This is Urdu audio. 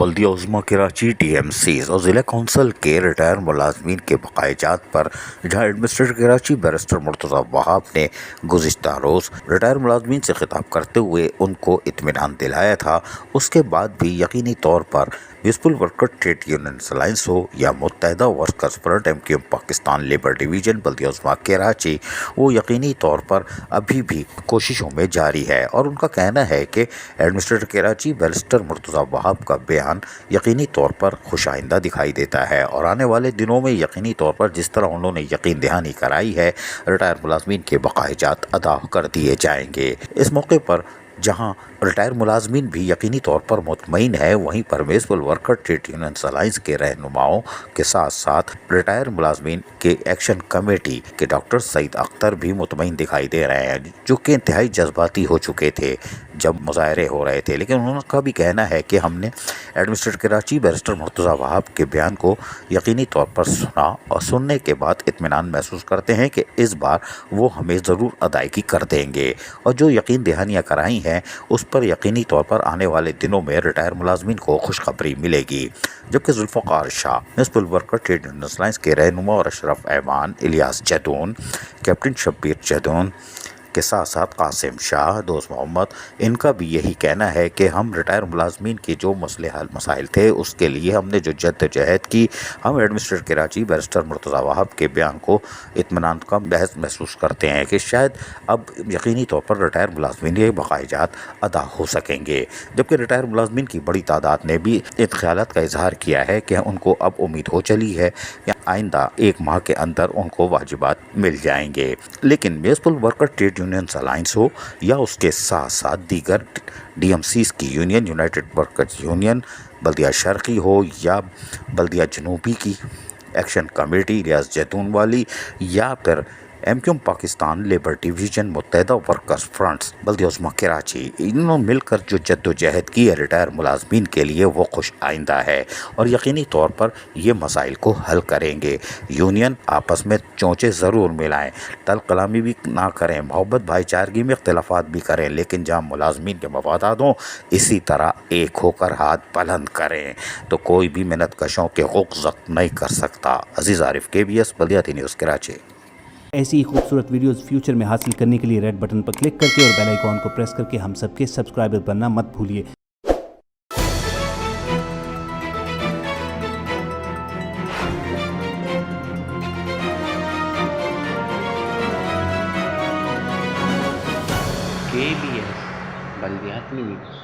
بلدیہ عظمیٰ کراچی DMCs اور ضلع کونسل کے ریٹائر ملازمین کے بقائے جات پر جہاں ایڈمنسٹریٹر کراچی بیرسٹر مرتضیٰ وہاب نے گزشتہ روز ریٹائر ملازمین سے خطاب کرتے ہوئے ان کو اطمینان دلایا تھا، اس کے بعد بھی یقینی طور پر municipal worker trade unions alliance ہو یا متحدہ workers front MQM Pakistan labour division بلدیہ عظمیٰ کراچی، وہ یقینی طور پر ابھی بھی کوششوں میں جاری ہے اور ان کا کہنا ہے کہ ایڈمنسٹریٹر کراچی بیرسٹر مرتضیٰ وہاب کا بیان یقینی طور پر خوش آئندہ دکھائی دیتا ہے اور آنے والے دنوں میں یقینی طور پر جس طرح انہوں نے یقین دہانی کرائی ہے ریٹائر ملازمین کے بقائے جات ادا کر دیے جائیں گے۔ اس موقع پر جہاں ریٹائر ملازمین بھی یقینی طور پر مطمئن ہے، وہیں پر municipal worker trade unions alliance کے رہنماؤں کے ساتھ ساتھ ریٹائر ملازمین کے ایکشن کمیٹی کے ڈاکٹر سعید اختر بھی مطمئن دکھائی دے رہے ہیں، جو کہ انتہائی جذباتی ہو چکے تھے جب مظاہرے ہو رہے تھے، لیکن انہوں کا بھی کہنا ہے کہ ہم نے ایڈمنسٹریٹر کراچی بیرسٹر مرتضیٰ وہاب کے بیان کو یقینی طور پر سنا اور سننے کے بعد اطمینان محسوس کرتے ہیں کہ اس بار وہ ہمیں ضرور ادائیگی کر دیں گے اور جو یقین دہانیاں کرائی ہیں اس پر یقینی طور پر آنے والے دنوں میں ریٹائر ملازمین کو خوشخبری ملے گی۔ جبکہ Zulfiqar Shah municipal worker trade unions alliance کے رہنما اور اشرف ایوان، الیاس جدون، کیپٹن شبیر جدون کے ساتھ ساتھ قاسم شاہ، دوست محمد، ان کا بھی یہی کہنا ہے کہ ہم ریٹائر ملازمین کی جو مسائل تھے اس کے لیے ہم نے جو جدوجہد کی، ہم ایڈمنسٹریٹر کراچی بیرسٹر مرتضیٰ وہاب کے بیان کو اطمینان کا محسوس کرتے ہیں کہ شاید اب یقینی طور پر ریٹائر ملازمین کے بقائے جات ادا ہو سکیں گے۔ جبکہ ریٹائر ملازمین کی بڑی تعداد نے بھی ان خیالات کا اظہار کیا ہے کہ ان کو اب امید ہو چلی ہے کہ آئندہ ایک ماہ کے اندر ان کو واجبات مل جائیں گے، لیکن municipal worker trade unions alliance ہو یا اس کے ساتھ ساتھ دیگر DMCs کی یونین، یونائٹڈ ورکرز یونین بلدیہ شرقی ہو یا بلدیہ جنوبی کی ایکشن کمیٹی ریاض جیتون والی یا پھر MQM پاکستان لیبر ڈویژن متحدہ ورکرز فرنٹس بلدیہ عظمیٰ کراچی، انہوں نے مل کر جو جدوجہد کی ہے ریٹائر ملازمین کے لیے وہ خوش آئندہ ہے اور یقینی طور پر یہ مسائل کو حل کریں گے۔ یونین آپس میں چونچے ضرور ملائیں، تل کلامی بھی نہ کریں، محبت بھائی چارگی میں اختلافات بھی کریں، لیکن جہاں ملازمین کے مفادات ہوں اسی طرح ایک ہو کر ہاتھ بلند کریں تو کوئی بھی محنت کشوں کے حقوق ضبط نہیں کر سکتا۔ عزیز عارف، KBS بلدیاتی نیوز کراچی۔ ایسی ہی خوبصورت ویڈیوز فیوچر میں حاصل کرنے کے لیے ریڈ بٹن پر کلک کر کے اور بیل آئیکن کو پریس کر کے ہم سب کے سبسکرائبر بننا مت بھولیے۔ KBS بلدیاتی نیوز۔